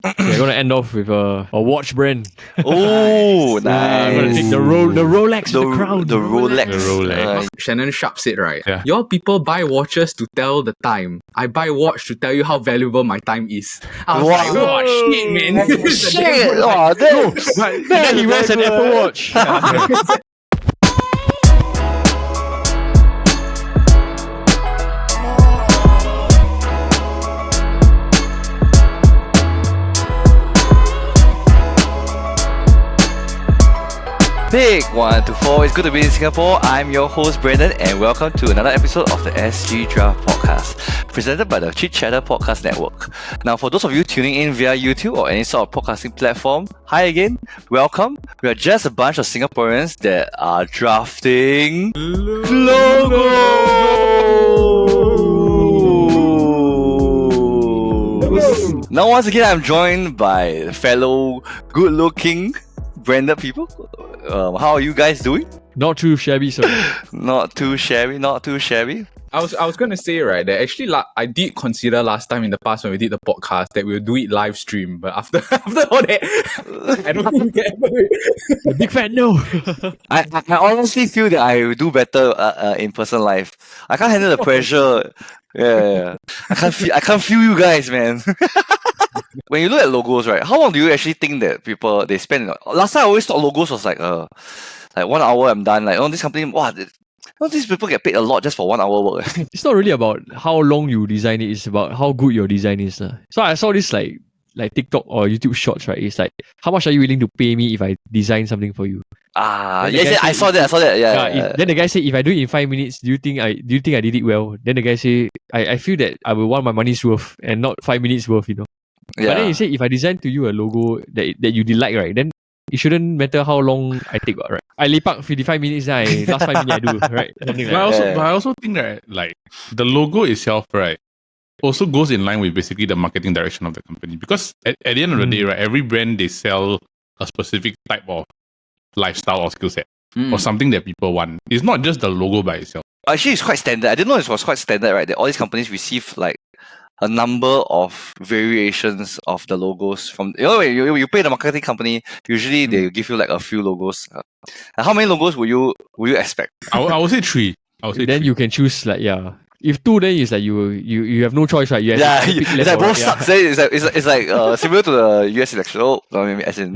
We're gonna end off with a watch brand. Oh, nice. I'm gonna take the Rolex, the, the crown. the Rolex. The Rolex. Shannon Sharp said, right? Yeah. Your people buy watches to tell the time. I buy watch to tell you how valuable my time is. I was like, Wow. oh, shit, man. Shit! Oh, And then he wears an Apple Watch. Take 1 to 4. It's good to be in Singapore. I'm your host Brandon, and welcome to another episode of the SG Draft Podcast, presented by the Chit Podcast Network. Now, for those of you tuning in via YouTube or any sort of podcasting platform, hi again, welcome. We are just a bunch of Singaporeans that are drafting logos. Now, once again, I'm joined by fellow good-looking branded people. How are you guys doing? Not too shabby, sir. Not too shabby. I was gonna say, right, that actually I did consider last time in the past when we did the podcast that we'll do it live stream, but after all that, I don't think that. A big fan no. I honestly feel that I will do better in person live. I can't handle the pressure. Yeah. I can't feel you guys, man. When you look at logos, right, how long do you actually think that people they spend? Last time I always thought logos was like 1 hour I'm done. Like, this company, these people get paid a lot just for 1 hour work. It's not really about how long you design it, it's about how good your design is. So I saw this like TikTok or YouTube shorts, right? It's like, how much are you willing to pay me if I design something for you? Yes, I saw that. Yeah. Then the guy said, if I do it in 5 minutes, do you think I did it well? Then the guy say, I feel that I will want my money's worth and not 5 minutes worth, you know. Yeah. But then he said, if I design to you a logo that you like, right, then it shouldn't matter how long I take, right? I lepak 55 minutes, then last 5 minutes I do, right? Something like But I also think that like the logo itself, right, also goes in line with basically the marketing direction of the company. Because at the end of the day, right, every brand they sell a specific type of lifestyle or skill set or something that people want. It's not just the logo by itself. Actually, it's quite standard. I didn't know it was quite standard, right? That all these companies receive like a number of variations of the logos from. When you pay the marketing company, usually they give you like a few logos. How many logos will you expect? I would say three. then you can choose like, if two, then it's like you have no choice, right? You have to pick It's like left or both right, sucks. It's like similar to the US election. Oh, no, maybe as in.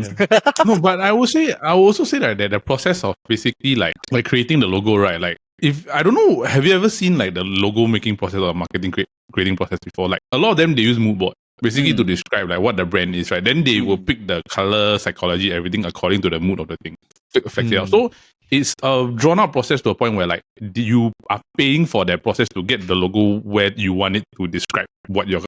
No, but I will also say that the process of basically like creating the logo, right? Like, if I don't know, have you ever seen like the logo making process or marketing creating process before? Like, a lot of them they use mood board basically to describe like what the brand is, right? Then they will pick the color, psychology, everything according to the mood of the thing. Flex it out. So it's a drawn out process to a point where like you are paying for that process to get the logo where you want it to describe what your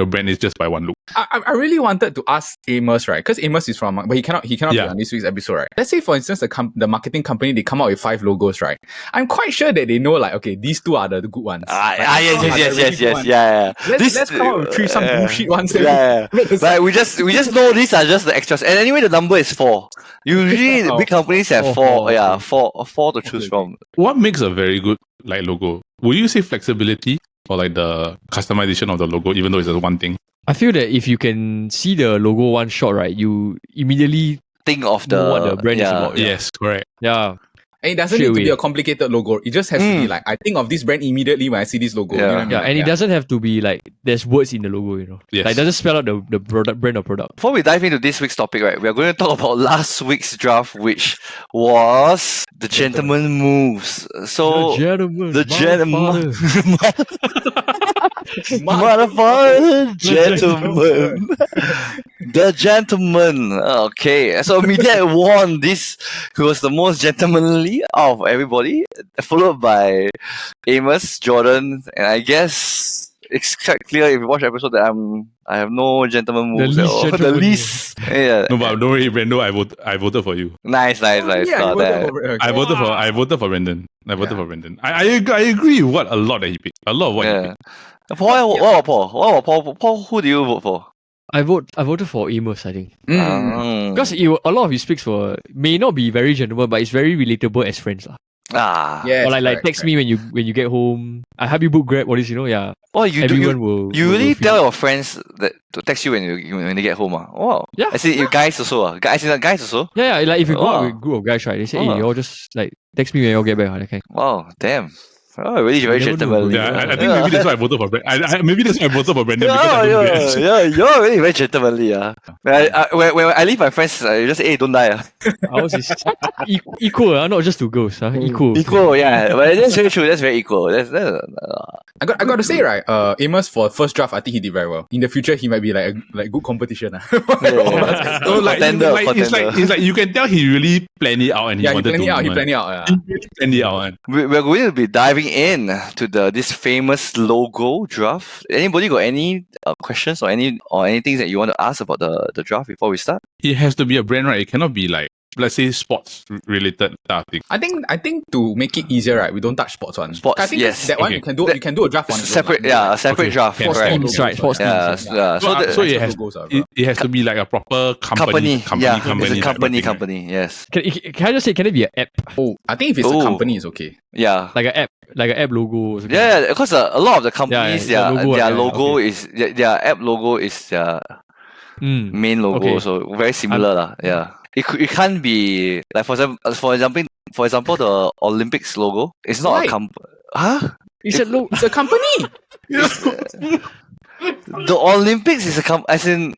brand is just by one look. I really wanted to ask Amos, right? Because Amos is from, but he cannot be on this week's episode, right? Let's say, for instance, the marketing company, they come out with 5 logos, right? I'm quite sure that they know, like, okay, these 2 are the good ones. Yes. Yeah. Let's come out with 3 some bullshit ones. Yeah. Like we just know these are just the extras. And anyway, the number is 4. Usually, the big companies have 4. Yeah, 4 to choose from. What makes a very good like logo? Would you say flexibility or like the customization of the logo, even though it's just one thing? I feel that if you can see the logo one shot, right, you immediately think of know what the brand is about. Yes, correct. Yeah. And it doesn't need to be a complicated logo. It just has to be like, I think of this brand immediately when I see this logo. Yeah. You know what I mean? And it doesn't have to be like there's words in the logo, you know. Yes. Like, it doesn't spell out the brand or product. Before we dive into this week's topic, right, we are going to talk about last week's draft, which was the gentleman moves. So The gentleman. The gentleman. Okay, so Mediac won this. Who was the most gentlemanly of everybody, followed by Amos, Jordan, and I guess it's quite clear if you watch the episode that I have no gentleman moves at all. The least. Yeah. No, but don't worry, Brando. I voted for you. Nice. Yeah, I voted for Brendan. I voted for Brendan. I agree with a lot that he picked. A lot of what he picked. Paul, what about Paul? Paul, who do you vote for? I voted for Amos, I think. Because a lot of his picks may not be very gentleman, but it's very relatable as friends. Yes, or like correct, text correct. me when you get home. I help you book Grab. All this, yeah. Oh, you do Everyone will. you will really feel- tell your friends that to text you when they get home? Wow. Yeah. I see you guys also. Guys also. Yeah, like if you go out with Oh. a group of guys, right? They say, Oh. hey, y'all just like text me when y'all get back. That kind. Wow, damn. Oh, really very never know, gentlemanly. bro. Yeah, I think maybe that's why I voted for Brandon. Maybe that's why I voted for Brandon because I don't do that. You're really very gentlemanly. When I leave my friends, I just say, hey, don't die. Ours is equal, not just to girls. Equal. Equal, yeah. But that's very true. That's very equal. I got to say, right, Amos for first draft, I think he did very well. In the future, he might be like good competition. So like, Contender. it's like you can tell he really planned it out and he Yeah, he wanted planned to. it out. He man. planned it out. Yeah. He really planned it out. Man. We're going to be diving in to this famous logo draft. Anybody got any questions or anything that you want to ask about the draft before we start? It has to be a brand, right? It cannot be like, let's say, sports related type thing. I think to make it easier, right, we don't touch sports one. Sports, I think yes. that one Okay. you can do a draft one. Separate, a separate Okay. draft. Yeah, Correct. teams, right? Sports Yeah, teams. yeah. So it has logos, it has to be like a proper company. It's a type of thing, right? company. Yes. Can I just say? Can it be an app? Oh, I think if it's Oh. a company, it's okay. Yeah. Like an app logo. Or something? Yeah, because a lot of the companies, yeah, their logo, their yeah, logo is their app logo is their Mm. main logo, Okay. so very similar lah. Yeah, it can't be like for example the Olympics logo. It's not Right. a company. Huh? It's a logo. It's a company. The Olympics is as in.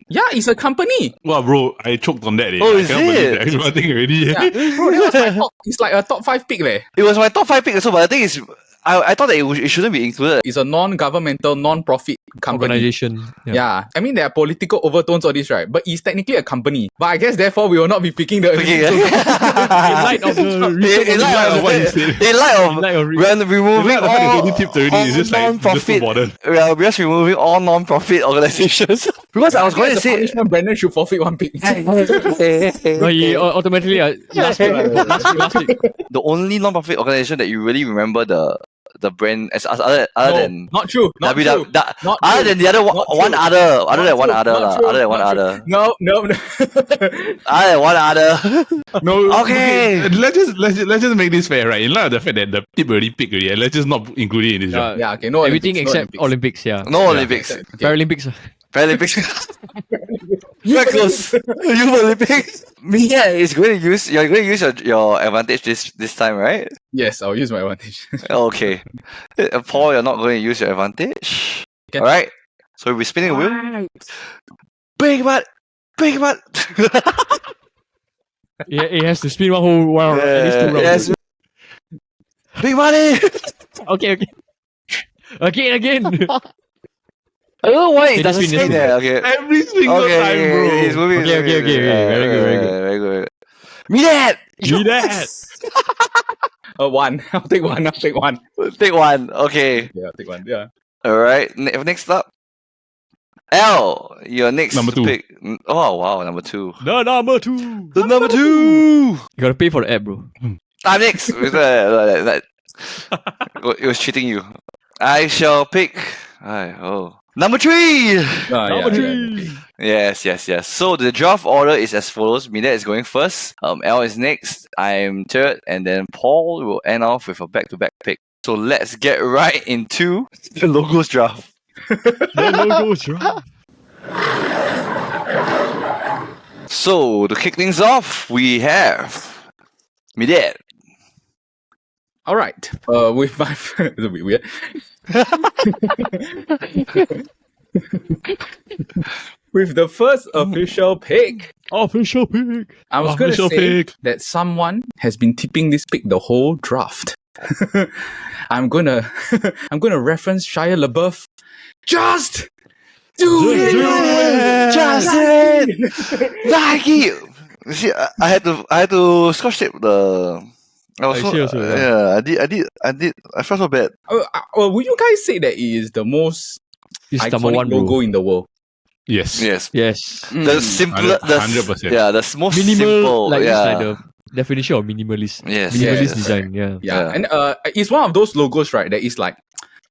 Yeah, it's a company. Wow, bro, I choked on that. Oh, I is cannot believe it? that. Everyone think already. Yeah, bro, that was my top. It's like a top 5 pick leh. It was my top 5 pick also, but the thing is, I thought that it shouldn't be included. It's a non-governmental, non-profit company. Organization. Yeah. I mean there are political overtones or this, right? But it's technically a company. But I guess therefore we will not be picking the. Okay. In light of the In light of what he said. in light of Like a when removing The fact that he all already tipped already is just like just so non-profit. bothered. We are just removing all non-profit organizations because I was going to As a say. punishment, Brandon should forfeit 1 pick. No, he automatically last week. The only non-profit organization that you really remember the brand as other No, than not true. Not WW true. other true. than the other Not one true. other other than one Not other true. lah, Not true. other than one Not true. other No. other than one other. No, Okay. Let's just make this fair, right? In light of the fact that the tip already picked already, let's just not include it in this draft. Yeah, okay. No Everything Olympics, no except Olympics. Yeah. No Olympics, Okay. Paralympics. Paralympics. Very close. You Olympics. Yeah, you're going to use your advantage this time, right? Yes, I'll use my advantage. Okay. Paul, you're not going to use your advantage. Okay. All right. So we're spinning a wheel. Big butt. Yeah, it has to spin one whole round. At least 2 rounds. Yes. Big money. Okay. Again. I don't know why it Okay, doesn't just spin, stay just there. Okay. Every single Okay, time, okay, bro. it's moving. Okay, it's moving. very good. Very good. Me that. Do that. One. I'll take one. Take one. Okay. Yeah, I'll take one. Yeah. All right. Next up. L, your next Number 2. pick. Oh wow, number 2. The number 2. The number 2. You gotta pay for the app, bro. Next. It was cheating you. I shall pick. Number 3. Number 3. Yes. So the draft order is as follows. Mida is going first. L is next. I'm third, and then Paul will end off with a back-to-back pick. So let's get right into the logos draft. The logos, right? So to kick things off, we have Mida. All right. With my it's a bit weird. With the first official pick, Official pick. I was going to Official say pick. that someone has been tipping this pick the whole draft. I'm gonna reference Shia LaBeouf. Just do it. Just it. Nike. You see, I had to scotch tape the. I see also, yeah. I did. I felt so bad. Would you guys say that it is the most It's number iconic 1, bro. logo in the world? Yes. Yes. Yes. The simpler, 100%. yeah, the most Minimal, simple, like, yeah. it's like the definition of minimalist. Yes. Minimalist Yes. design, yeah. Yeah. Yeah. And it's one of those logos, right? That is like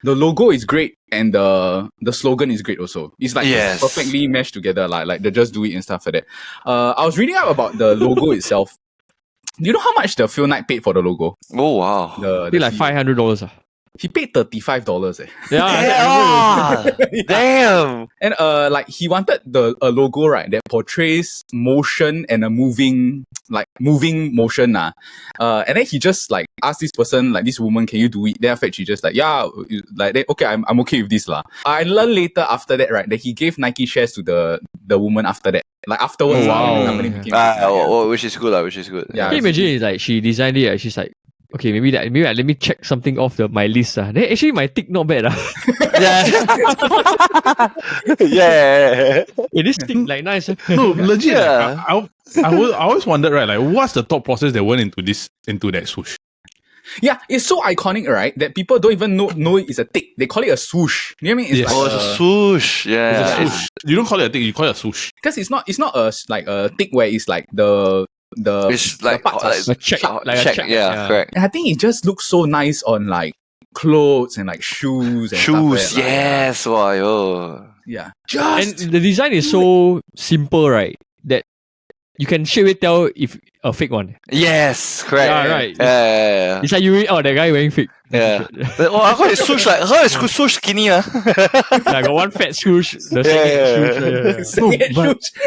the logo is great and the slogan is great also. It's like Yes. perfectly meshed together, like the just do it and stuff like that. I was reading up about the logo itself. Do you know how much the Phil Knight paid for the logo? Oh wow. The I think like CEO. $500. He paid $35. Yeah, Damn. And like he wanted a logo, right, that portrays motion and a moving motion. And then he just like asked this person, like this woman, can you do it? Then after that, she just like, yeah, like okay, I'm okay with this lah. I learned later after that, right, that he gave Nike shares to the woman after that. Like afterwards, Oh, wow. the company became Which is good, which is good. Yeah. Can you imagine it's like she designed it and she's like, okay, maybe let me check something off my list. Then actually my tick not bad. Yeah. It is tick like nice. No, legit. Yeah. I always wondered, right? Like, what's the thought process that went into that swoosh? Yeah, it's so iconic, right, that people don't even know it's a tick. They call it a swoosh. You know what I mean? It's Yes. Oh, it's a swoosh. Yeah. It's a swoosh. You don't call it a tick, you call it a swoosh. because it's not a like a tick where it's like the It's like, parts are a check, like a check. check. Yeah, correct. And I think it just looks so nice on like clothes and like shoes and stuff like Shoes, that, like, yes. Wow, yo. yeah. And the design is so simple, right? That you can straight away tell if a fake one. Yes, correct. Yeah, right. Yeah. It's like you that guy wearing fake. Yeah. Oh, I thought it's swoosh like, how is swoosh skinny? I got one fat swoosh, the Yeah. second swoosh.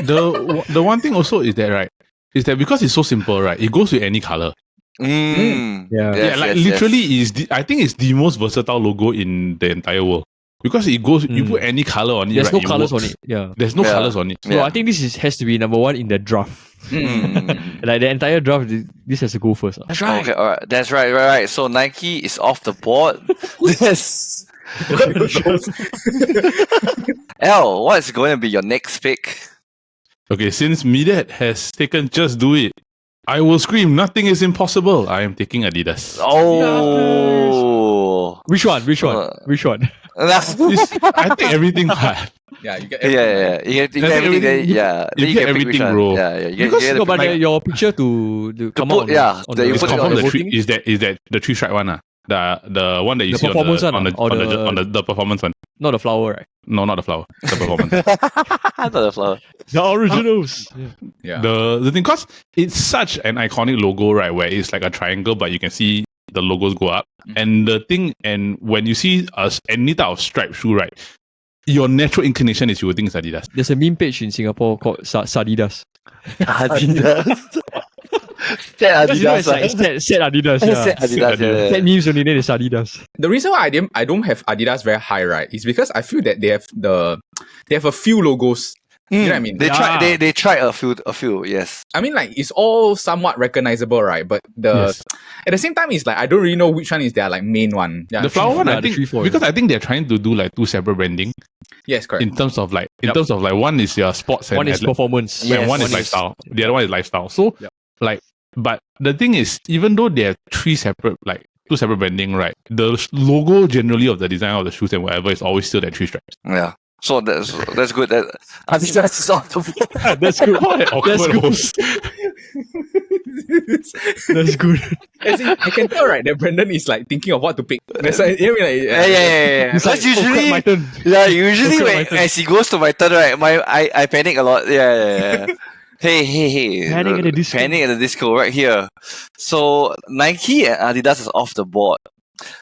No, but the one thing also is that, right, is that because it's so simple, right, it goes with any color. Mm. Yeah. Yeah, like literally I think it's the most versatile logo in the entire world. Because it goes, you put any color on it, There's right, no it colors works. on it. Yeah. There's no Yeah. colors on it. So I think this has to be number one in the draft. Mm. Like the entire draft, this has to go first. That's Okay, all right. That's right. So Nike is off the board. Yes. L, what's going to be your next pick? Okay, since Midet has taken Just Do It, I will scream, nothing is impossible. I am taking Adidas. Oh. Which one? Which one? I think everything hard. Yeah, you get Yeah. You get everything. Yeah. you Then get can pick which everything, one. bro. Yeah. You Because get no, but like- your picture to come put- out yeah, on that you the, It's put it confirmed on the voting? three, is that the three stripe one, the one that you The see performance on one, the or the performance one. not the flower, right? No, not the flower. The performance. I thought the flower. The originals. yeah. The thing, cause it's such an iconic logo, right? Where it's like a triangle, but you can see the logos go up. And the thing, and when you see any type of striped shoe, right? Your natural inclination is you would think it's Adidas. There's a meme page in Singapore called Sadidas. Adidas. Set You know, Adidas. it's like set Adidas. Set Yeah. Adidas. Yeah. Set memes only, then it's Adidas. The reason why I don't have Adidas very high, right, is because I feel that they have a few logos. You know what I mean? They tried a few, yes. I mean, like it's all somewhat recognizable, right? But Yes. at the same time, it's like I don't really know which one is their like main one. Yeah, The flower one, yeah, I the think, 3-4, because I think they're trying to do like two separate branding yes, correct. in terms of like one is your sports and One is athletic, performance. and Yes. one is lifestyle. The other one is lifestyle. So like, but the thing is, even though they have two separate branding, right? The logo generally of the design of the shoes and whatever is always still that three stripes. Yeah. So that's good. Adidas is off the board. That's good. That's good. That's good. As in, I can tell, right, that Brandon is like thinking of what to pick. That's why, you know, like, Yeah. It's Because like, usually, my turn. yeah, usually Okay, my when turn. as he goes to my turn, right, I panic a lot. Yeah. Hey. Panic at the disco. Panic at the disco right here. So Nike and Adidas is off the board.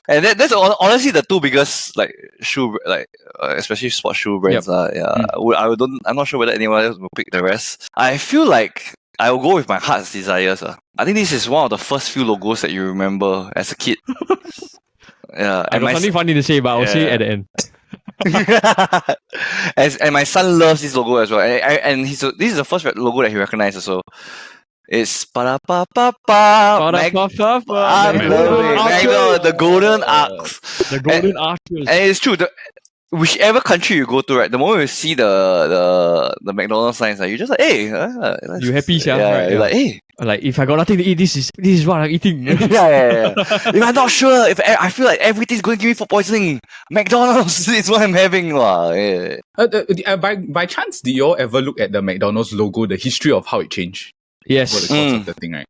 And that's honestly the two biggest like shoe especially sports shoe brands. I'm not sure whether anyone else will pick the rest. I feel like I will go with my heart's desires. I think this is one of the first few logos that you remember as a kid. Yeah, I got something funny to say, but I'll say it at the end. and my son loves this logo as well. And this is the first logo that he recognizes. So it's I love it. Magno, the golden arcs. The golden arches. And it's true. Whichever country you go to, right, the moment you see the McDonald's signs, you just like, hey, You happy, sia? yeah, Right, you're like, hey, Like, if I got nothing to eat, this is what I'm eating. yeah. If I'm not sure, if I feel like everything's going to give me food poisoning, McDonald's is what I'm having. Yeah. By chance, do you all ever look at the McDonald's logo, the history of how it changed over the Yes. course of the thing, right?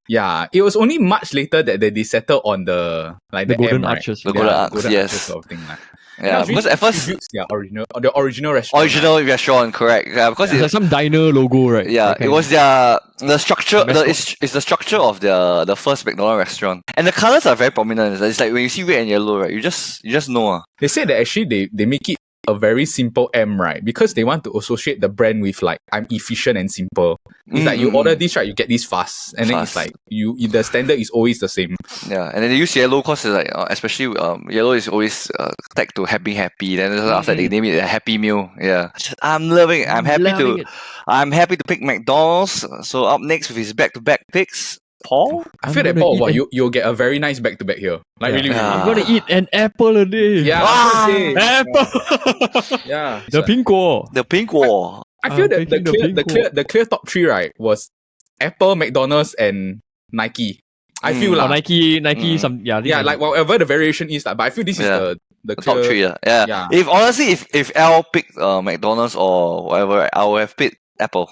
Yeah, it was only much later that they settled on the The golden M, right? arches. The golden arcs, yes. sort of thing, right? Yeah, because at first the original restaurant. original restaurant, correct? Yeah, because It's like some diner logo, right? yeah, That it kind. was the structure. Mascot. It's the structure of the first McDonald's restaurant, and the colors are very prominent. It's like when you see red and yellow, right? You just know. They say that actually they make it a very simple M, right? Because they want to associate the brand with like I'm efficient and simple. It's like you order this, right? You get this fast, and then it's Fast. like the standard is always the same. Yeah, and then they use yellow because like especially yellow is always tagged to happy. Then after they name it a Happy Meal. Yeah, I'm loving it. I'm happy to pick McDonald's. So up next with his back-to-back picks, Paul. I feel that gonna Paul, eat wow, an- you'll get a very nice back to back here. Like really, Yeah. I'm gonna eat an apple a day. Yeah, Apple. yeah. The 苹果. The pink wall. I feel that taking the the clear top three, right, was Apple, McDonald's, and Nike. I feel Or like Nike, some yeah, like whatever the variation is, but I feel this is Yeah. the The top clear, three. Yeah. Yeah. If honestly, if L picked McDonald's or whatever, right, I would have picked Apple.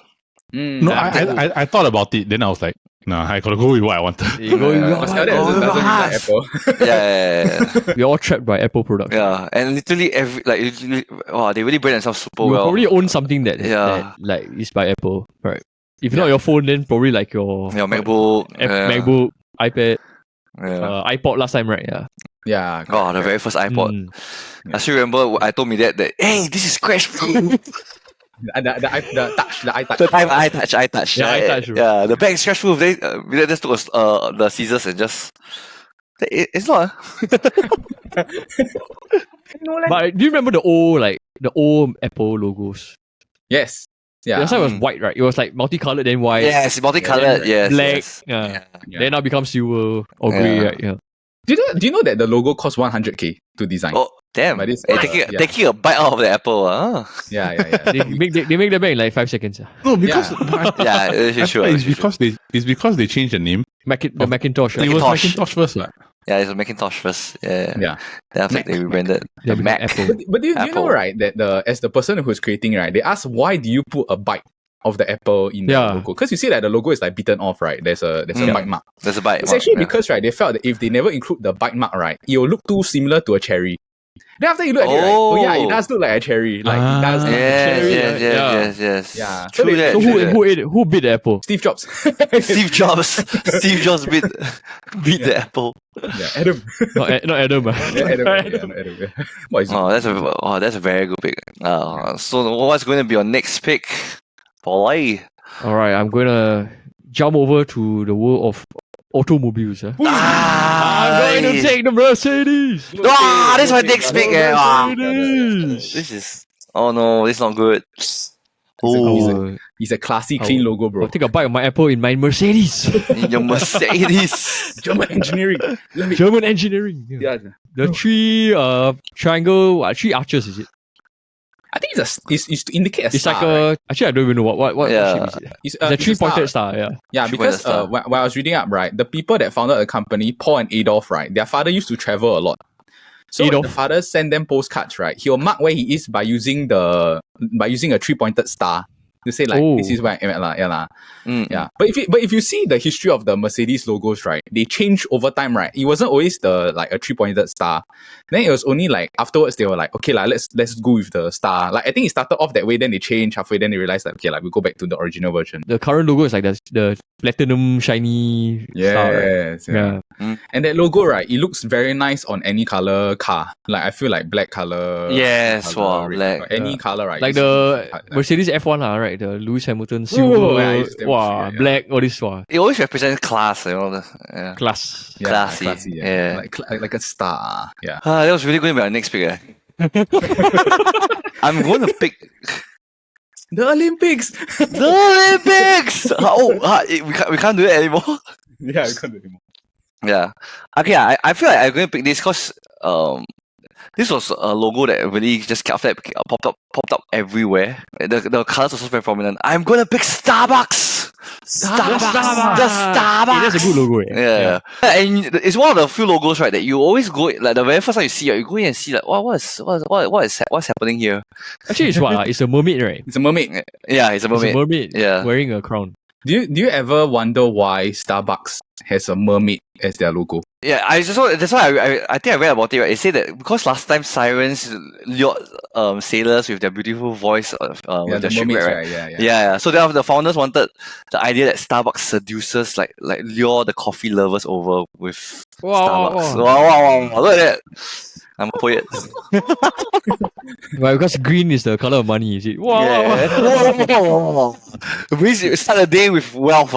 No, I thought about it. Then I was like, nah, I gotta go with what I wanted. You go, Yeah. But Zelda doesn't look like Apple. Yeah. we're all trapped by Apple products. Yeah, and literally wow, they really brand themselves super You well. probably own something that, Yeah. that like is by Apple, right? If not your phone, then probably like your MacBook, MacBook, iPad, yeah. iPod last time, right? Yeah. Yeah. Oh, the very first iPod. Mm. I still remember I told me that hey, this is crash proof. The touch, the iTouch. The time I touch. Yeah, right? iTouch, bro. Yeah, the back is crash proof. They just took us the scissors and just. It's not. But do you remember the old Apple logos? Yes. Yeah. That's why it was white, right? It was like multicolored, then white, Yes, multicolored. Yes, black. yes. Yeah. Yeah. Then now becomes silver or grey, Yeah. right? Yeah. Do you know that the logo cost 100K to design? Oh damn! But this- Hey, yeah. taking a bite out of the apple. Yeah. They make the bag in like 5 seconds. No, because Yeah, I it's true. thought it's because they changed the name. The Macintosh, It right? was Macintosh. Macintosh first, right? Yeah, it's a Macintosh first. Yeah. Yeah. Then after they rebranded Yeah, the become Mac. Apple. But do you know, Apple. right, that as the person who's creating, right, they ask why do you put a bite of the apple in the Yeah. logo? Because you see that the logo is like bitten off, right? There's a bite mark. There's a bite. It's mark, actually yeah. because, right, they felt that if they never include the bite mark, right, it will look too similar to a cherry. Then after you look at it, right, oh yeah, it does look like a cherry. Like it does look like a Yes, cherry. yes, right? yes. Yeah. True So they- that. So true that. who ate it? Who bit the apple? Steve Jobs. Steve Jobs beat the apple. Yeah, Adam. Not Adam. Yeah, Adam. What is it? That's a very good pick. So what's going to be your next pick, Paul? Alright, I'm gonna jump over to the world of automobiles. I'm going to take the Mercedes. This is my next pick. Mercedes. This is no, this is not good. Oh, It's a classy, clean logo, bro. I'll take a bite of my apple in my Mercedes. In your Mercedes. German engineering. German engineering. Yeah. Yeah. The three three arches, is it? I think it's to indicate a It's star. like a actually I don't even know what Yeah. shape is it. It's, It's a it's a three-pointed star. star, yeah. Yeah, Three-pointed because star. when I was reading up, right, the people that founded the company, Paul and Adolf, right, their father used to travel a lot. So when Adolf. the father sent them postcards, right, he'll mark where he is by using a three-pointed star to say like Oh. this is where I am at lah. Yeah, lah. Mm. Yeah. But if you see the history of the Mercedes logos, right, they change over time, right? It wasn't always a three-pointed star. Then it was only like afterwards they were like, okay, like let's go with the star. Like I think it started off that way, then they changed halfway, then they realized like, okay, like we go back to the original version. The current logo is like the platinum shiny star, right? Yes, yeah. And that logo, right, it looks very nice on any color car. Like I feel like black color. Yes, color, wow, red black. color, any color, right? Like it's the like- Mercedes F1 right? The Lewis Hamilton silver, yeah, it's damn wow, shit, yeah. black, all this wow, It always represents class, yeah. class. yeah, classy, yeah. Like a star. Yeah. That was really going to be our next pick. I'm going to pick The Olympics. the Olympics. We can't do it anymore. Yeah, I can't do anymore. Yeah. Okay. I feel like I'm going to pick this because this was a logo that really just popped up everywhere. The colors were so very prominent. I'm going to pick Starbucks. Starbucks. The Starbucks. That's a good logo. Yeah. And it's one of the few logos, right, that you always go like the very first time you see it, you go in and see like what's happening here. Actually, it's what? It's a mermaid, right? It's a mermaid. Yeah, it's a It's a mermaid. mermaid Yeah. wearing a crown. Do you ever wonder why Starbucks has a mermaid as their logo. Yeah, that's why I think I read about it. Right, it said that because last time sirens lured sailors with their beautiful voice with their shipwreck, right? Yeah. So the founders wanted the idea that Starbucks seduces like lure the coffee lovers over with Starbucks. Wow. Look at that. I'm a poet. Right, because green is the color of money, is it? Wow. Yeah. We start a day with wealth.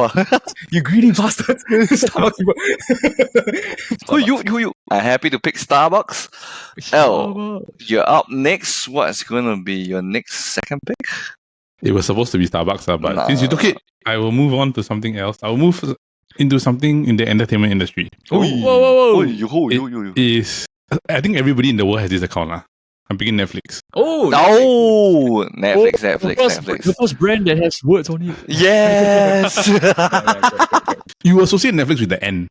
You greedy bastards! Starbucks people. Who you? I'm happy to pick Starbucks. Oh, you're up next. What's gonna be your next second pick? It was supposed to be Starbucks, but Nah. since you took it, I will move on to something else. I will move into something in the entertainment industry. Whoa. It is. I think everybody in the world has this account. I'm picking Netflix. Oh, Netflix. The first brand that has words on it. Yes. You associate Netflix with the N.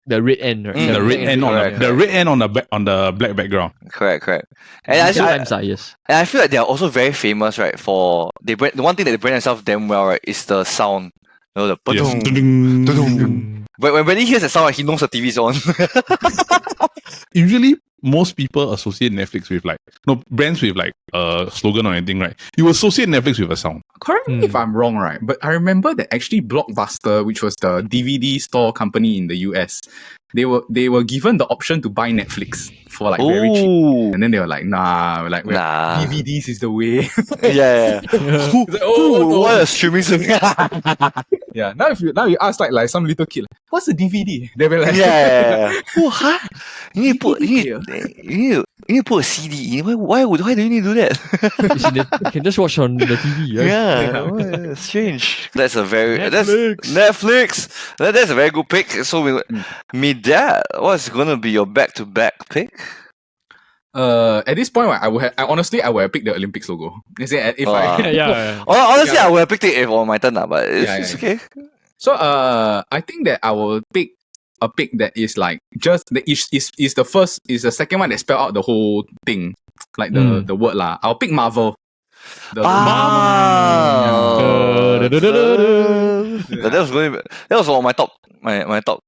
The red end, right? Mm, The red end on correct, the red end on the black background. correct. And Yes. and I feel like they are also very famous, right? For the one thing that they brand themselves damn well, right, is the sound. You know, the Yes. ba-dum, da-dum. When he hears the sound, he knows the TV's on. Usually, most people associate Netflix with brands with a slogan or anything, right? You associate Netflix with a sound. Correct me if I'm wrong, right? But I remember that actually Blockbuster, which was the DVD store company in the US, they were given the option to buy Netflix for very cheap. Ooh. And then they were like, nah, Nah. DVDs is the way. Yeah. What a streaming service. Yeah. Now you ask like some little kid, like, what's a DVD? They were like, Yeah. Oh, huh? You need to put a CD in. Why do you need to do that? You can just watch on the TV, right? Yeah, strange. That's a very Netflix. Netflix. That's a very good pick. So what's gonna be your back-to-back pick? at this point, I would have picked the Olympics logo. Honestly, I would have picked it if on my turn, but it's okay. So I think that I will pick a pick that is like just is the second one that spell out the whole thing, like the word lah. I'll pick Marvel. That was on my top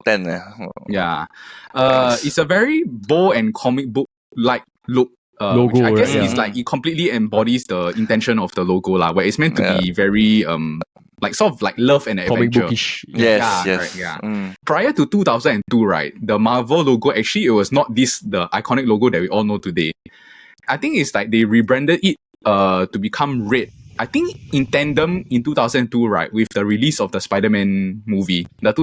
10. Yeah. It's a very bold and comic book like look. Logo, which I guess right? is like it completely embodies the intention of the logo lah, where it's meant to be very sort of like love and Comic adventure. bookish. Yes. Correct, yeah. Prior to 2002, right, the Marvel logo actually it was not the iconic logo that we all know today. I think it's like they rebranded it to become red. I think in tandem in 2002, right, with the release of the Spider-Man movie, the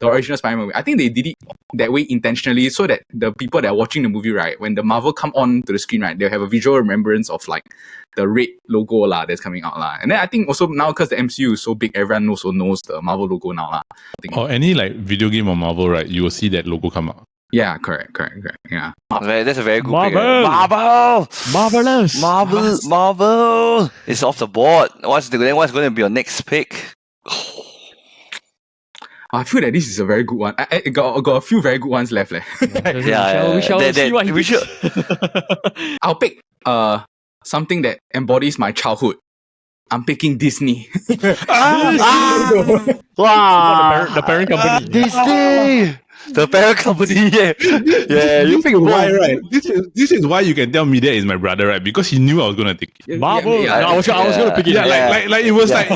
original Spider-Man movie. I think they did it that way intentionally so that the people that are watching the movie, right, when the Marvel come on to the screen, right, they'll have a visual remembrance of like the red logo lah that's coming out lah. And then I think also now because the MCU is so big, everyone also knows the Marvel logo now lah. Or any video game or Marvel, right, you will see that logo come out. Yeah, correct. Yeah. That's a very good Marvel. pick. Marvelous. Marvel. It's off the board. What's going to be your next pick? I feel that this is a very good one. I got a few very good ones left. We shall see what he should. I'll pick something that embodies my childhood. I'm picking Disney. Wow. The parent company. Disney. The parent company, yeah. You pick Why, right? This is why you can tell me that is my brother, right? Because he knew I was gonna take it. Marvel. I was gonna pick it. It was like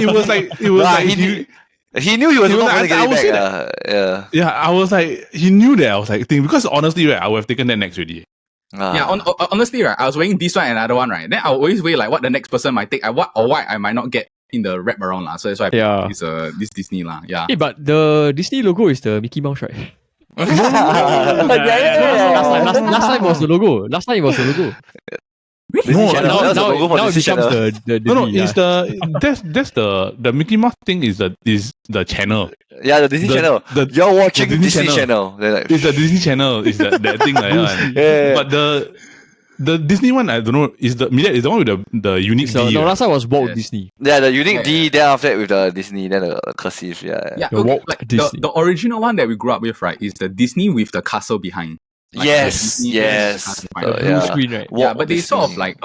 he knew he was not going to get it back. Yeah, I was like, he knew that I was like thinking, because honestly, right, I would have taken that next already. Honestly, right, I was weighing this one and another one, right? Then I always weigh like what the next person might take, what I might not get in the wrap around lah. So that's why I picked this Disney lah. Yeah. Hey, but the Disney logo is the Mickey Mouse, right? Last time was the logo. Really? Now it becomes the No, Disney, it's that's the Mickey Mouse thing is the channel. Yeah, the Disney channel. You're watching the Disney channel. It's the Disney channel. It's that thing like that. Yeah. But the Disney one, I don't know, is the one with the unique D. No, last time was Walt Disney. Yeah, the unique D, then after that with the Disney, then the cursive, Yeah, The Walt Disney. The original one that we grew up with, right, is the Disney with the castle behind. Yes, Disney yes. classified. The blue yeah. screen, right? Walk Yeah, but they Disney. sort of like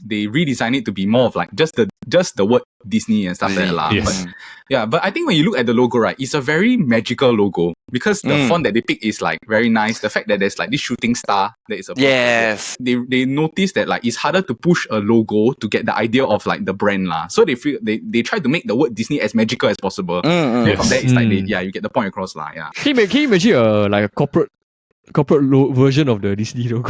they redesign it to be more of like just the word Disney and stuff like that lah. Yes. But yeah, but I think when you look at the logo, right, it's a very magical logo because the font that they pick is like very nice. The fact that there's like this shooting star that is a Yes. they notice that like it's harder to push a logo to get the idea of like the brand lah. So they feel they try to make the word Disney as magical as possible. Mm. From there, it's like Mm. you get the point across lah. Yeah. Can you imagine like a corporate version of the Disney logo?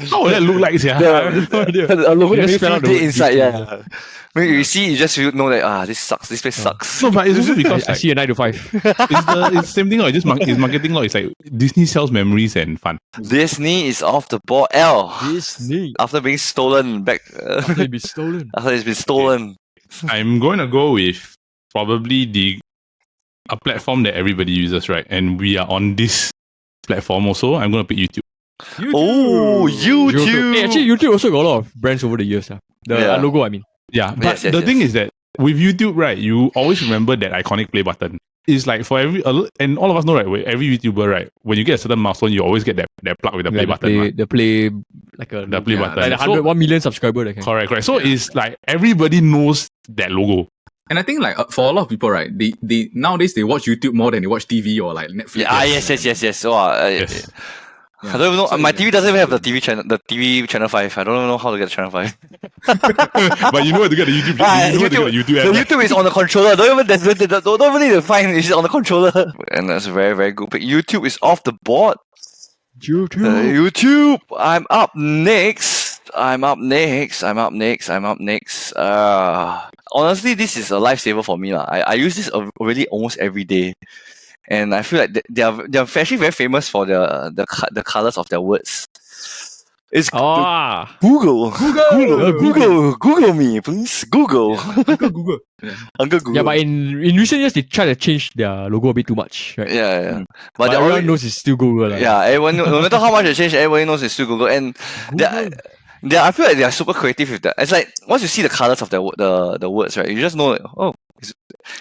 How would that look like? Yeah. A logo You that just you spell out the feel word inside, Disney. yeah. When you see, you just know that this sucks. This place sucks. No, but it's also because I like, see a 9 to 5. it's the same thing. It's just it's marketing law. It's like Disney sells memories and fun. Disney is off the board. L. Disney. After being stolen back. After it be stolen. After it's been stolen. I'm going to go with probably a platform that everybody uses, right? And we are on this platform also. I'm going to pick YouTube. Oh, YouTube. Hey, actually, YouTube also got a lot of brands over the years. The Yeah. logo, I mean. Yeah, but Yes, the yes, thing yes. is that with YouTube, right, you always remember that iconic play button. It's like for and all of us know, right, with every YouTuber, right, when you get a certain milestone, you always get that plug with the play Like button. the play, like a The play Yeah, button. like the 1 million subscriber. That kind. Correct. So it's like everybody knows that logo. And I think like for a lot of people, right, they nowadays they watch YouTube more than they watch TV or like Netflix. Yeah, yes. Wow, Yes. I don't even know. So, My TV doesn't even have the TV channel 5. I don't even know how to get channel 5. But you know where to get the YouTube. You know where to get the YouTube The app. right? YouTube is on the controller. Don't even need to find. It's on the controller. And that's a very, very good pick. YouTube is off the board. YouTube. I'm up next. Honestly, this is a lifesaver for me lah. I use this already almost every day, and I feel like they're actually very famous for the colors of their words. It's Google me, please. Google. Google. Uncle Google. Yeah, but in recent years they try to change their logo a bit too much, right? yeah. But they everyone already- knows it's still Google. Like. Yeah, everyone no matter how much they change, everybody knows it's still Google. And I feel like they are super creative with that. It's like once you see the colors of the words, right? You just know,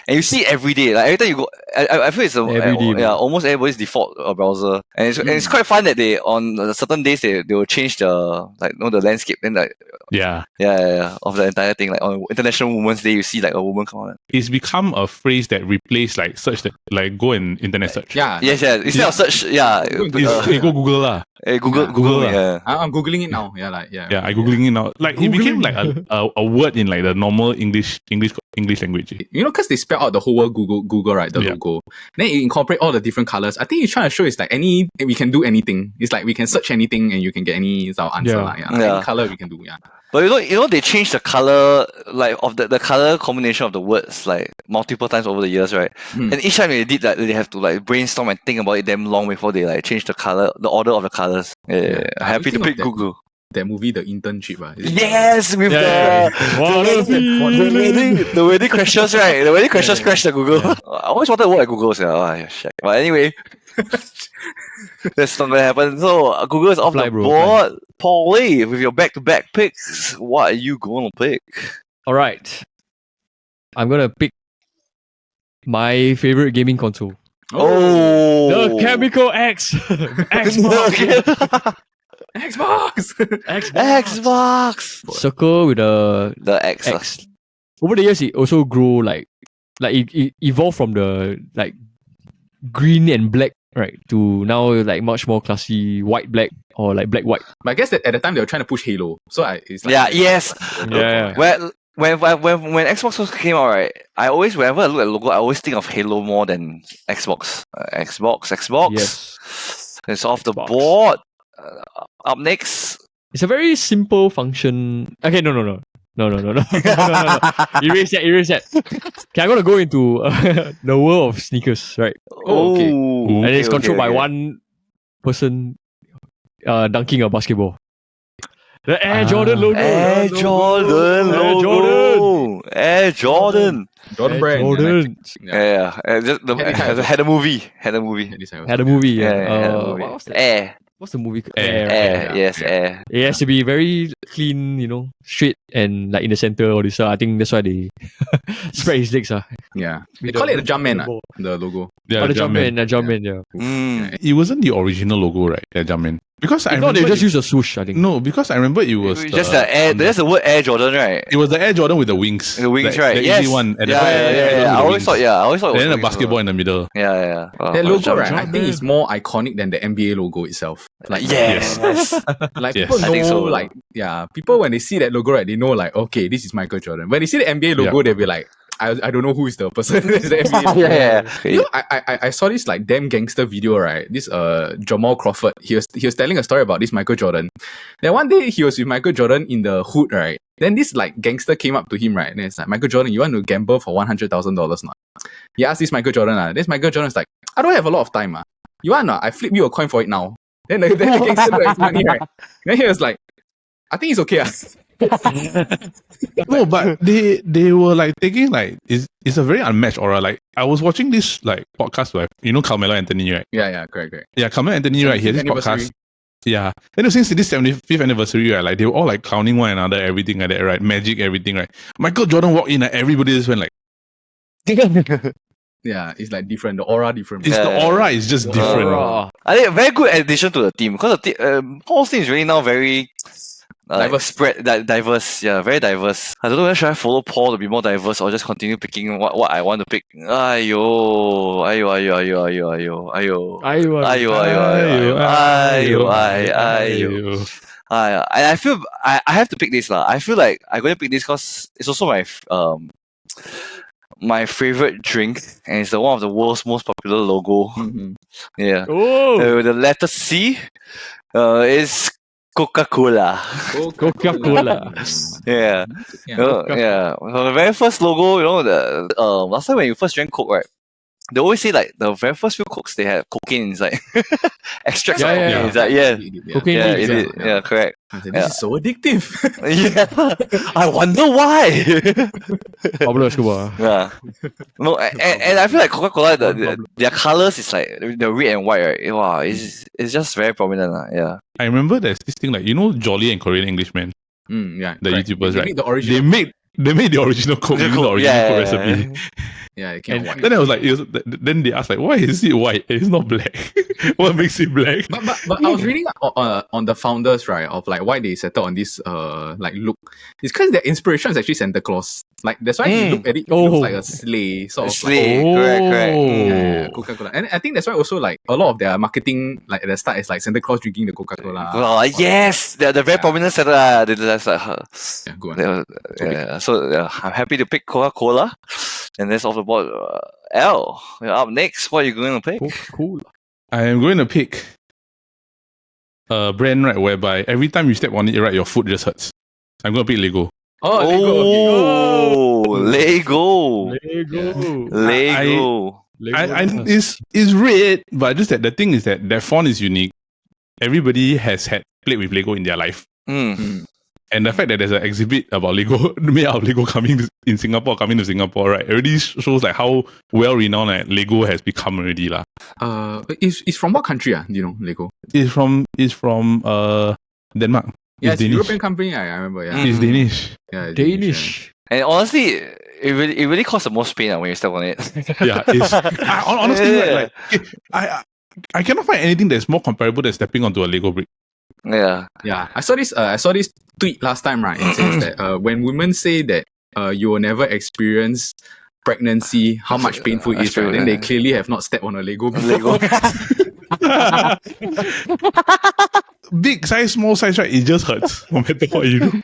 and you see it every day. Like every time you go, I feel it's Every day, man. almost everybody's default browser. And it's quite fun that they on certain days they will change the landscape. Then like Yeah. of the entire thing. Like on International Women's Day, you see like a woman come on. It's become a phrase that replaced like search that like go and internet search. Yeah. Yes. Instead of search, It's, go Google lah. Google. Google, Yeah. I'm googling it now. Yeah, Yeah, I googling it now. Like it became like a word in like the normal English language. You know, because they spell out the whole word Google, right? The logo. Then you incorporate all the different colors. I think you're trying to show it's like we can do anything. It's like we can search anything and you can get any answer. Yeah. lah. Yeah. Any color we can do. Yeah. But you know they changed the color like of the color combination of the words like multiple times over the years, right? Hmm. And each time they did that, they have to like brainstorm and think about it damn long before they like change the color, the order of the colors. Yeah. Happy to Think of pick that. Google. That movie, The Internship. Yes, with Yeah. the wedding crashes, right? The wedding crashes crash the Google. I always wanted to work at Google, so shit. But anyway, that's not gonna happen. So Google is off Fly, the bro, board. Paulie, with your back-to-back picks, what are you gonna pick? All right. I'm gonna pick my favorite gaming console, Oh, the Chemical X. Xbox. Xbox. Circle with a The X. X. Over the years, it also grew like it evolved from the like green and black, right, to now like much more classy white black or like black white. But I guess that at the time they were trying to push Halo. So it's like Yes. Yeah. Well, when Xbox first came out, right, whenever I look at the logo, I always think of Halo more than Xbox. Xbox. Yes. It's off the Xbox. board. Up next. It's a very simple function. Okay, no. Erase that. Okay, I'm gonna go into the world of sneakers, right? Oh, okay. Ooh, And it's okay, controlled by okay. one person dunking a basketball. The Air Jordan logo. Air Jordan logo. Air Jordan. Jordan Air brand. Jordan. Yeah. Just Had had a movie. Had a movie. Had a movie. Yeah, had a What movie. was that? Air. what's the movie? Air, yes, Air. It has to be very clean, straight and like in the center or this. I think that's why they spread his legs. Yeah. They call it the Jumpman, the logo. Yeah, Oh, the Jumpman. Jumpman, yeah. Mm. It wasn't the original logo, right? The Jumpman. Because I If not, they remember just use a swoosh, I think. no, because I remember it was Just the Air. There's the word Air Jordan, right? It was the Air Jordan with the wings. The wings, the, right? The Yes. easy one. At the Yeah, back, yeah, the yeah. Air Jordan I with the always wings. thought, I always thought. it was And then the wings basketball as in the middle. well. Yeah. Wow, That logo, right? I Jumpman. think it's more iconic than the NBA logo itself. Like, Yes. like Yes. people I know, think so. like, people when they see that logo, right, they know, like, okay, this is Michael Jordan. When they see the NBA logo, Yeah. they'll be like, I don't know who is the person. It's the NBA logo. Yeah. You know, I saw this like damn gangster video, right? This Jamal Crawford. He was telling a story about this Michael Jordan. Then one day he was with Michael Jordan in the hood, right? Then this like gangster came up to him, right? And it's like, Michael Jordan, you want to gamble for $100,000 now? He asked this Michael Jordan, This Michael Jordan's like, I don't have a lot of time, You want I flip you a coin for it now. Then the gangster looked at his money, right? Then he was like, I think it's okay. No, but they were like taking like it's a very unmatched aura. Like I was watching this like podcast with Carmelo Anthony, right? Yeah, correct. Yeah, Carmelo Anthony, right? He had this 75th anniversary. podcast. Yeah. Then since this 75th anniversary, right, like they were all like clowning one another, everything like that, right? Magic, everything, right? Michael Jordan walked in and everybody just went like Yeah, it's like different. The aura different. it's the aura is just different. I think a very good addition to the team because the whole team is really now very Diverse. diverse. Yeah, very diverse. I don't know whether should I follow Paul to be more diverse or just continue picking what I want to pick. Ayo. I feel I have to pick this lah. I feel like I'm going to pick this because it's also my favorite drink and it's one of the world's most popular logo. Mhm. Yeah. Oh, The letter C is Coca-Cola. Coca-Cola. Yeah. Yeah. Yeah. So the very first logo, the last time when you first drank Coke, right? They always say like the very first few Cokes they had cocaine inside. Extracts of Yeah, cocaine yeah. inside. Yeah. Cocaine Yeah, leaves, it did. Yeah, correct. I said, this is so addictive. Yeah. I wonder why. Pablo Escobar. Yeah. No, and I feel like Coca-Cola, their colours is like the red and white, right? Wow, it's just very prominent. Yeah. I remember there's this thing like Jolly and Korean Englishman, Yeah, the correct. YouTubers, They right? made the original. They made the original Coke, using the original Yeah, Coke yeah, recipe. Yeah, it came And white. then I was like, then they asked like, why is it white? It's not black. What makes it black? But I was reading on the founders, right, of like why they settled on this like look. It's because their inspiration is actually Santa Claus. Like that's why you look at it, it looks like a sleigh, sort of like, Sleigh, correct. yeah, Coca-Cola. And I think that's why also like a lot of their marketing like at the start is like Santa Claus drinking the Coca-Cola. Oh, yes, they're very prominent setter. That's like Yeah, good one. So I'm happy to pick Coca-Cola, and that's off the board. L, you're up next. What are you going to pick? Cool. I am going to pick a brand, right, whereby every time you step on it, right, your foot just hurts. I'm going to pick Lego. Oh, Lego. Lego. It's red, but just that the thing is that font is unique. Everybody has had played with Lego in their life. Mm. And the fact that there's an exhibit about Lego, made out of Lego coming to Singapore, right, already shows like how well renowned Lego has become already lah. It's from what country? Do you know Lego? It's from Denmark. Yeah, It's it's a Danish. European company. I remember. Yeah, It's Danish. yeah, it's Danish. And honestly, it really caused the most pain when you step on it. Yeah, it's honestly Yeah. right, like I cannot find anything that's more comparable than stepping onto a Lego brick. Yeah. Yeah, I saw this tweet last time, right? It says that when women say that you will never experience pregnancy, how much painful it is, right? Then they clearly have not stepped on a Lego before. Big size, small size, right? It just hurts no matter what you do.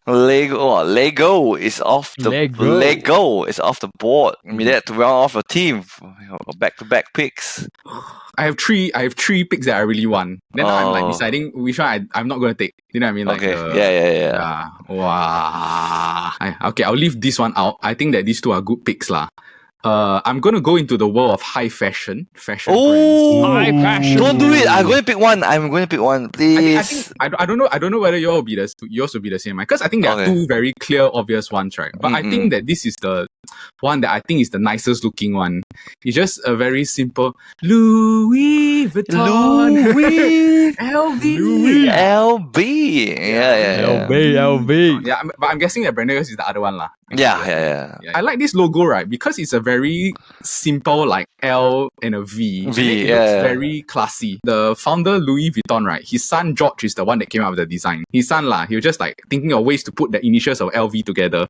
Lego is off the Lego. is off the board. I mean, that to round off a team, back-to-back picks. I have three picks that I really want. Then I'm like deciding which one I'm not gonna take. You know what I mean? Like, Okay, yeah. Wow. Okay, I'll leave this one out. I think that these two are good picks lah. I'm gonna go into the world of high fashion. Oh, High fashion. don't do it! I'm going to pick one. Please. I don't know whether yours will be the same, because I think there are two very clear, obvious ones, right? But I think that this is the one that I think is the nicest looking one. It's just a very simple Louis Vuitton. Louis LV. LB. Yeah. LV. Yeah, but I'm guessing that Brandon is the other one lah. Yeah. I like this logo, right? Because it's a very simple, like L and a V. And then it looks very classy. The founder, Louis Vuitton, right? His son, George, is the one that came up with the design. His son, he was just like thinking of ways to put the initials of LV together.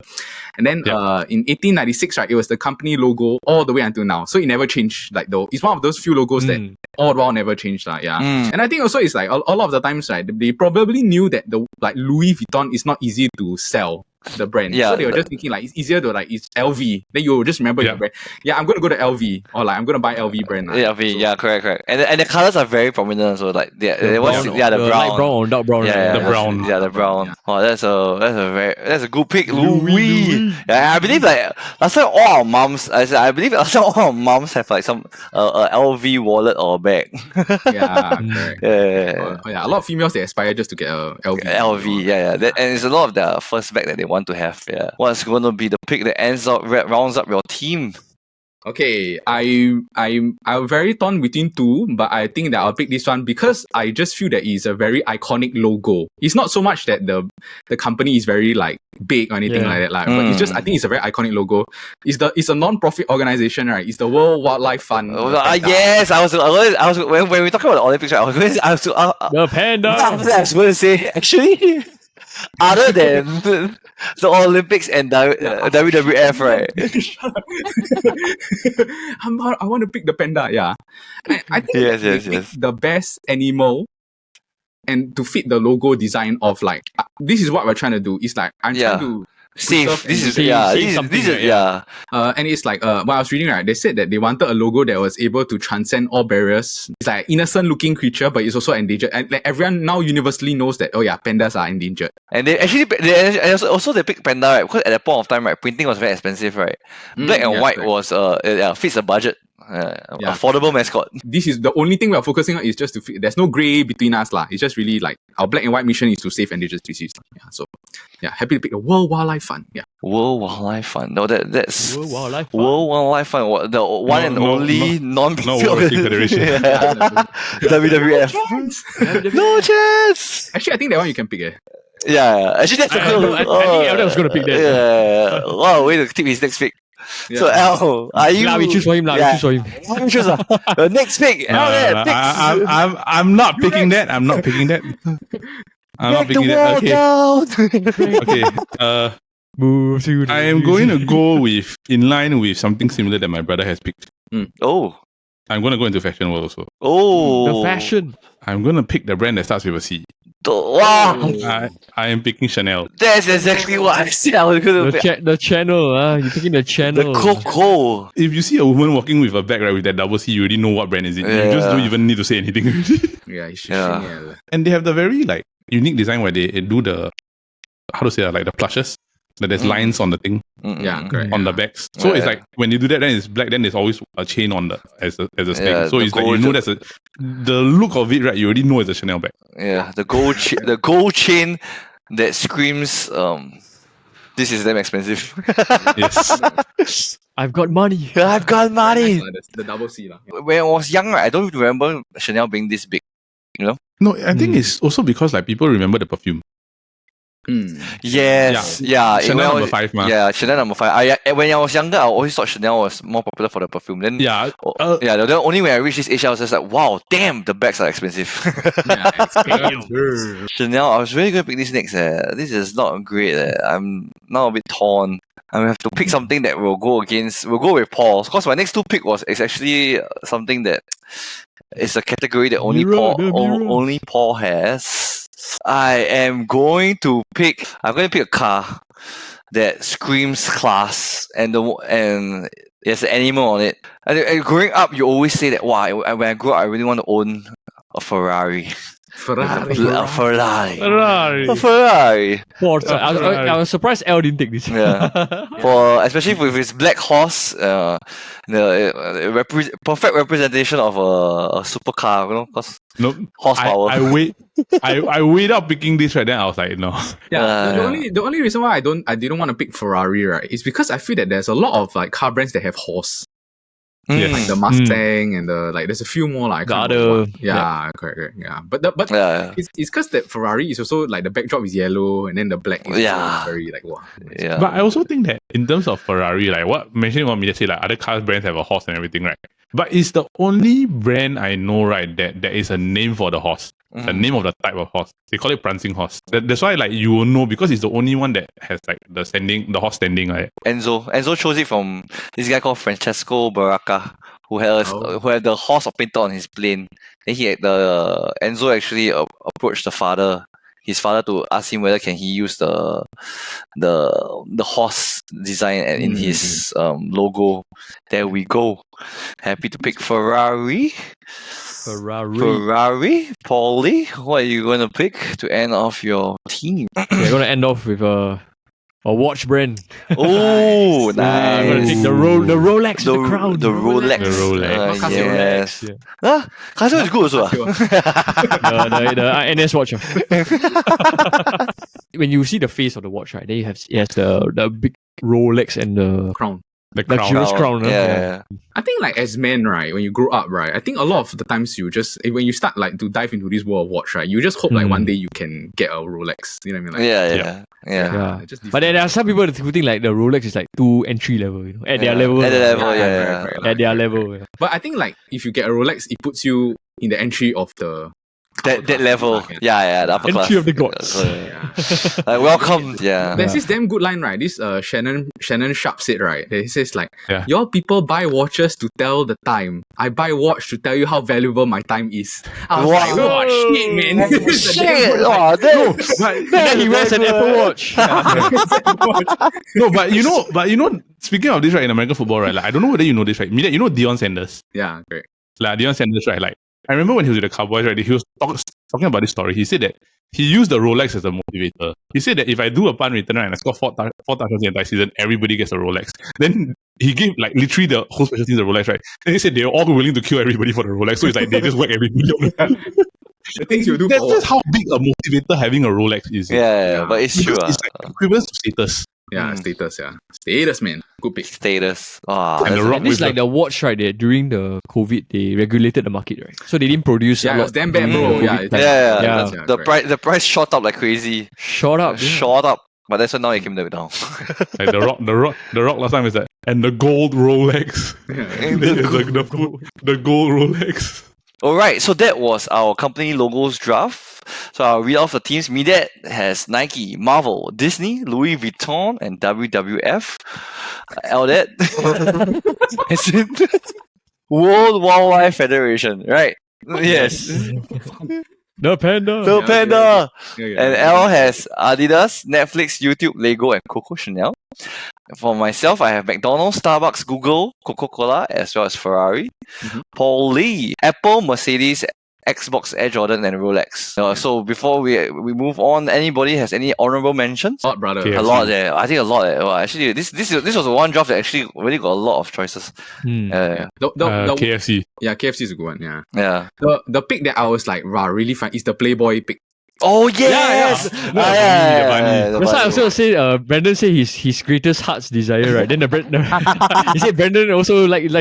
And then in 1896, right, it was the company logo all the way until now. So it never changed. Like, though, it's one of those few logos that all the while never changed. And I think also it's like a lot of the times, right, they probably knew that the like Louis Vuitton is not easy to sell. The brand, so they were just thinking like it's easier to like it's LV. Then you will just remember your brand. Yeah, I'm gonna go to LV or like I'm gonna buy LV brand. LV, so. Correct. And the colors are very prominent. So like the brown, light brown or dark brown. The brown. Yeah. Oh, that's a good pick, Louis. Yeah, I believe like last time all our moms. I believe last time all our moms have like some LV wallet or bag. Correct. A lot of females they aspire just to get a LV. LV, and it's a lot of the first bag that they want to have. Yeah, what's going to be the pick that rounds up your team? Okay, I'm very torn between two, but I think that I'll pick this one because I just feel that it's a very iconic logo. It's not so much that the company is very like big or anything like that, but it's just I think it's a very iconic logo. It's a non-profit organization, right? It's the World Wildlife Fund. Yes, I was when we talk about the Olympics, right? The panda. I was going to say actually. Other than the Olympics and WWF, right? I want to pick the panda. Yeah, I think pick the best animal, and to fit the logo design of like this is what we're trying to do. It's like I'm trying to. Safe. This is and it's like while I was reading, right, they said that they wanted a logo that was able to transcend all barriers. It's like innocent looking creature, but it's also endangered. And like everyone now universally knows that pandas are endangered. And they picked panda, right? Because at that point of time, right, printing was very expensive, right? Black and white was fits the budget. Affordable mascot. This is the only thing we're focusing on is just to fit. There's no grey between us lah. It's just really like our black and white mission is to save endangered species. Happy to pick the World Wildlife Fund. World Wildlife Fund. No, that's World Wildlife Fund. World Wildlife Fund. The one and only non-profit federation. WWF. No chance. Actually, I think that one you can pick. Actually that's I think I was gonna pick that. Wow, way to tip his next pick. So Al, are you? We choose for him. We choose for him. We choose the next pick. I'm not picking that. I'm not picking that. Okay. Move to I am going to go with in line with something similar that my brother has picked. Oh. I'm going to go into fashion world also. Oh. The fashion. I'm going to pick the brand that starts with a C. Wow. I am picking Chanel. That's exactly what I said I was going to pick. The channel. You're picking the channel. The Coco. If you see a woman walking with a bag right with that double C, you already know what brand is it. You just don't even need to say anything. And they have the very like unique design where they do the like the plushes. Like there's lines on the thing. Correct. On the backs. So it's like when you do that, then it's black. Then there's always a chain on the as a string. So it's like you know the look of it, right? You already know it's a Chanel bag. Yeah, the gold chain that screams. This is damn expensive. Yes. I've got money. I've got money. The double C lah. When I was young, right, I don't remember Chanel being this big. You know? No, I think it's also because like people remember the perfume. Yes, Chanel number 5, man. Yeah, Chanel number 5. When I was younger, I always thought Chanel was more popular for the perfume. Then the only when I reached this age, I was just like, wow, damn, the bags are expensive. Chanel, I was really going to pick this next. This is not great. I'm now a bit torn. I have to pick something that will go with Paul's. Because my next two pick is actually something that is a category that only Paul has. I'm going to pick a car that screams class and there's an animal on it. And growing up, you always say that, wow, when I grow up, I really want to own a Ferrari. A Ferrari. I was surprised Elle didn't take this. Especially with his black horse, the perfect representation of a supercar, you know, because horsepower. I weighed up picking this right then. I was like, no. The only reason why I didn't want to pick Ferrari, right, is because I feel that there's a lot of like car brands that have horse. Yes. The Mustang and there's a few more like The other- correct, yeah. But Yeah. it's because that Ferrari is also like the backdrop is yellow and then the black is Yeah. also very like wow. Yeah. But I also think that in terms of Ferrari, like what mentioning what Media say, like other cars brands have a horse and everything, right? But it's the only brand I know, right, that there is a name for the horse. The name of the type of horse. They call it prancing horse. That's why like you will know because it's the only one that has like the horse standing, right? Enzo chose it from this guy called Francesco Baracca, who had the horse painted on his plane. Then Enzo actually approached his father, to ask him whether can he use the horse design in his logo. There we go. Happy to pick Ferrari. Paulie, what are you gonna pick to end off your team? We're gonna end off with a watch brand. Oh, I'm gonna nice. take the Rolex, the crown. The Rolex. The Rolex. Not Casio Yes. Rolex. Huh? Casio is good also. the NS watch. When you see the face of the watch, right, then it has the big Rolex and the Crown. The crown. luxurious crown. Yeah. I think like as men, right, when you grow up, right, I think a lot of the times you just when you start like to dive into this world of watch, right, you just hope like one day you can get a Rolex. You know what I mean? Like, Yeah. it just But then there are some people who think like the Rolex is like too entry level, you know, at their level. At the level, right, At their level. Yeah. But I think like if you get a Rolex, it puts you in the entry of the That level. Yeah, the upper class. Entry of the gods. Like, welcome. Yeah. There's this damn good line, right? This Shannon Sharp said, right? He says like, Yeah. your people buy watches to tell the time. I buy watch to tell you how valuable my time is. I was Wow. like, oh shit, man. This is a damn Shit! good line. Then he wears an Apple Watch. No, but you know, speaking of this, right, in American football, right, like I don't know whether you know this, right? You know Deion Sanders. Yeah, great. Like Deion Sanders, right? Like I remember when he was with the Cowboys, right? He was talking about this story. He said that he used the Rolex as a motivator. He said that if I do a punt return, right, and I score four touchdowns the entire season, everybody gets a Rolex. Then he gave like literally the whole special teams a Rolex, right? Then he said they're all willing to kill everybody for the Rolex. So it's like they just whack everybody on the The things you do That's for just how big a motivator having a Rolex is. Yeah, but it's true. Because it's like equivalent to status. status, man. Good pick. Status. Ah, And the Rock And this with like the watch, right? During the COVID, they regulated the market, right? So they didn't produce. Yeah, a it lot was damn bad, during bro. the Yeah, COVID it's- time. yeah. The correct. price shot up like crazy. Shot up. yeah. Shot up. But that's why now it came down. Like the rock last time is that, and the gold Rolex. the gold Rolex. Alright, so that was our company logos draft. So I'll read off the teams. Medet has Nike, Marvel, Disney, Louis Vuitton, and WWF. Eldet is in World Wildlife Federation, right? Yes. The panda. The Yeah, Panda. Okay. And L has Adidas, Netflix, YouTube, Lego, and Coco Chanel. For myself, I have McDonald's, Starbucks, Google, Coca-Cola, as well as Ferrari. Mhm. Paul Lee, Apple, Mercedes, Xbox, Air Jordan, and Rolex. So before we move on, anybody has any honorable mentions? Lot, brother. Yeah. A lot there. I think a lot. Well, actually, this was one draft that actually really got a lot of choices. Hmm. Yeah, The KFC. yeah, KFC is a good one. Yeah. yeah. The pick that I was like, wow, really fun is the Playboy pick. Oh yes. No, the bunny. the That's why I bunny. also say Brandon said his greatest heart's desire, right? Then he said Brandon also likes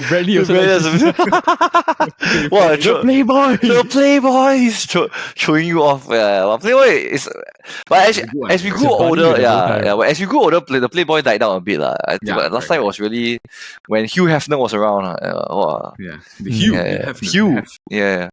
Bradley also likes What the Playboy. the Playboy is showing you off. Yeah, well, Playboy is. But actually, Good one. as we It's grew a bunny older, with a bow tie. But as we grew older, the Playboy died down a bit, lah. Yeah, But last right, time it was really when Hugh Hefner was around. Wow. Yeah. The Hugh. Yeah, you have- Hugh. you have- Yeah.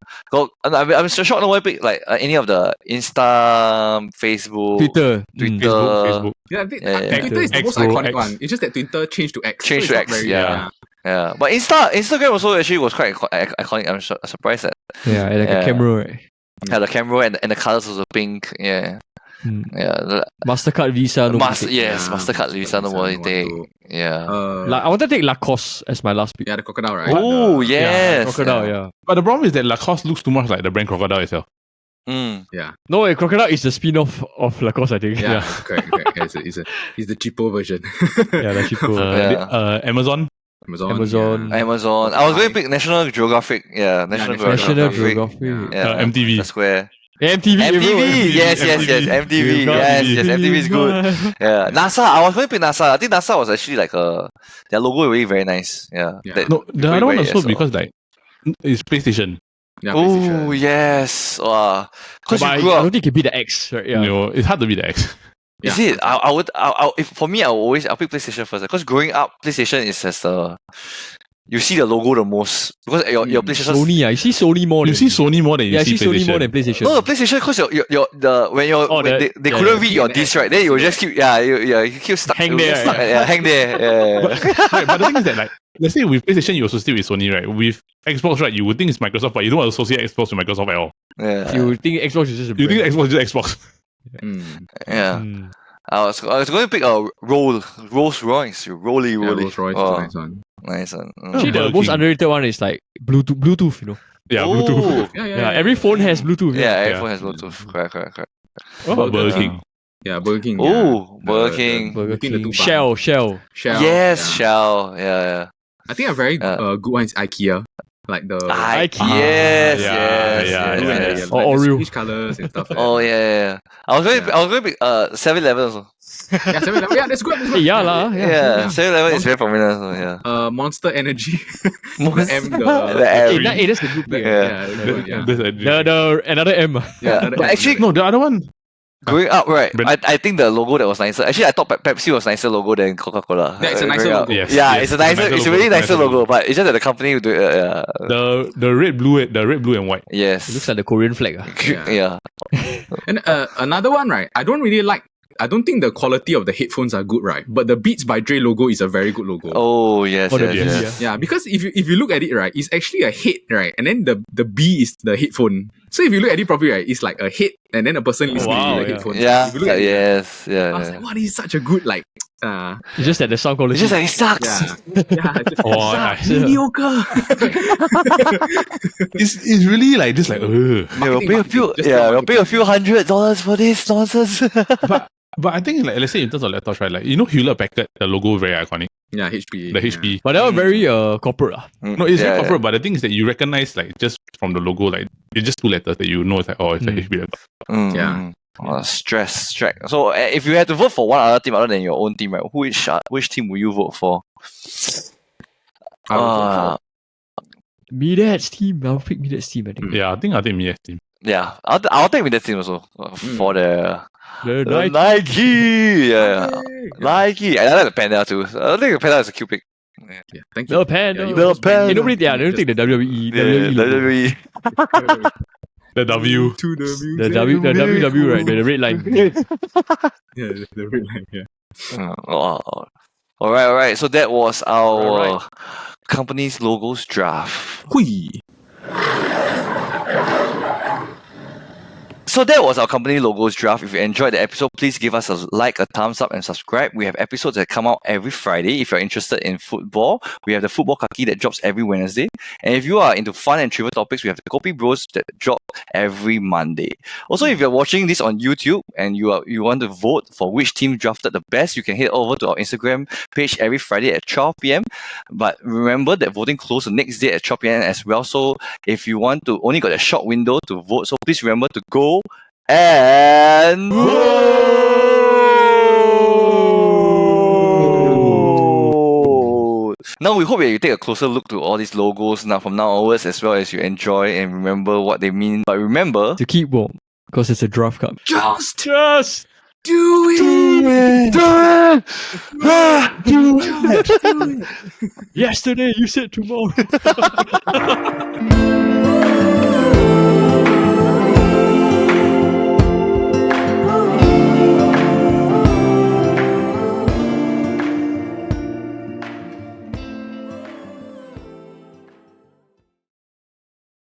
I'm shocked no one picked like any of the Insta, Facebook, Twitter. Twitter. Facebook. Yeah, I think Yeah, yeah. Twitter is the X, most bro, iconic X. one. It's just that Twitter changed to X. Changed so to it's not X, very- yeah. Yeah, but Instagram also actually was quite iconic. I'm surprised that Yeah, and like Yeah. a camera, right? the camera and the colors was pink. Yeah, Hmm. yeah. Mastercard, Visa, no Yes, Yeah, Mastercard, Visa, no more take. to- Yeah. I wanted to take Lacoste as my last pick. yeah, the crocodile, right? Oh The- yes, Crocodile, yeah. But the problem is that Lacoste looks too much like the brand Crocodile itself. Mm. No, Crocodile is the spin-off of Lacoste, I think. Yeah, Yeah, correct. Yeah, it's the cheaper version. yeah, that's cool. Yeah. Amazon. Amazon. yeah. Amazon. I was going to pick National Geographic. Yeah, National National Geographic. National Geographic. Yeah. Yeah, MTV. The Square. MTV. MTV, yes, MTV, yes, MTV is good. Yeah, NASA. I was going to pick NASA. I think NASA was actually like their logo really very nice. Yeah. Yeah. No, the Before other you one wear it also as well. because like it's PlayStation. Yeah, Oh PlayStation. yes, because But you I grew don't up. think it could be the X, right? Yeah. You know, it's hard to be the X. Is Yeah. it? If for me, I'll pick PlayStation first. Because growing up, PlayStation is as you see the logo the most because your PlayStation. Sony, you see Sony more. You than, see Sony more than you yeah, I see see Sony more PlayStation. than PlayStation. No, the PlayStation because they yeah, couldn't yeah. read your disc right, then you will just keep you keep stuck. Hang you get there, stuck, yeah. hang there. Yeah. Right, but the thing is that like let's say with PlayStation you also still with Sony, right? With Xbox, right, you would think it's Microsoft, but you don't associate Xbox with Microsoft at all. Yeah. You think Xbox is just a You brand. think Xbox is just Xbox. Mm. Yeah. Mm. I was going to pick a Rolls Royce. Rolly. Yeah, Rolls Royce is Oh, a nice one. nice one. Actually, the Burger most King. underrated one is like Bluetooth, you know. Yeah, Oh, Bluetooth. Yeah, every phone has Bluetooth. Yeah, Yeah. iPhone has Bluetooth. Correct. Oh, Burger Yeah. King. Yeah, BurgerKing. Oh, yeah. Burger King. Burger between the King. two Shell. Shell. Yes, yeah. Shell. Yeah. I think a very Yeah. good one is IKEA. Like the IKEA. Yes, Yeah, yeah, blue and yeah. the Or like the Oreo. Swedish colours and stuff. Like Oh that. yeah. I was going to pick 7-Eleven also. Yeah, 7-Eleven. Yeah, that's good. That's Hey, good. yeah, lah. Yeah, 7-Eleven is very familiar. So, yeah. Monster Energy. Monster- M, The Hey, M. that's a good pick. Yeah. the good one, yeah. There's a- The another M. Yeah, another but M, actually, no, the other one. growing up, right, Brand- I think the logo that was nicer. Actually, I thought Pepsi was nicer logo than Coca-Cola. Yeah, it's a nicer growing up. logo. Yes, Yeah, yes, it's a nicer. It's a really nicer logo, but it's just that the company would do it. The red, blue, and white. Yes. It looks like the Korean flag. Yeah. And another one, right? I don't think the quality of the headphones are good, right? But the Beats by Dre logo is a very good logo. Oh yes, Oh, the yes, B, yes. Yeah, because if you look at it, right, it's actually a head, right? And then the B is the headphone. So if you look at it properly, right, it's like a head and then a person listening wow, to the yeah. headphones. Yeah. If you look at it, Yes. I Yeah. was like, wow, this is such a good It's just that the sound quality. It's just like it sucks. yeah, it's just Oh, sucks, yeah. mediocre. It's really like just like. Yeah, we'll pay a few. Just Yeah, pure we'll pay a few $100 for this nonsense. But I think like let's say in terms of laptops, right? Like Hewlett Packard, the logo very iconic. Yeah, HP. The HP. But they were very corporate. No, it's very Yeah, corporate, but the thing is that you recognize like just from the logo, like it's just two letters that you know it's like it's like HP laptop. Yeah. Stress. So, if you had to vote for one other team other than your own team, right? Which team would you vote for? Midet's team. I'll pick Midet's team, I think. Yeah, I think me as team. Yeah, I'll take with that team also for the The Nike. Nike. Yeah, Nike. And I like the Panda too. I think the Panda is a cute pick. Yeah, thank you. The Panda. you The almost bring Panda. Hey, nobody, they don't take the WWE. WWE logo. WWE. The W. to the The WW, right? The red line. Yeah, the red line. Yeah. All right. So that was our Alright. company's logos draft. Hui. So that was our company logos draft. If you enjoyed the episode, please give us a like, a thumbs up, and subscribe. We have episodes that come out every Friday. If you're interested in football, we have the football kaki that drops every Wednesday. And if you are into fun and trivial topics, we have the Kopi Bros that drop every Monday. Also, if you're watching this on YouTube and you want to vote for which team drafted the best, you can head over to our Instagram page every Friday at 12 p.m. But remember that voting closes the next day at 12 p.m. as well. So if you want to, only got a short window to vote. So please remember to go and vote. Now we hope that you take a closer look to all these logos now from now onwards, as well as you enjoy and remember what they mean. But remember To keep warm. Because it's a draft cup. Just Just do it. do it. yesterday you said tomorrow.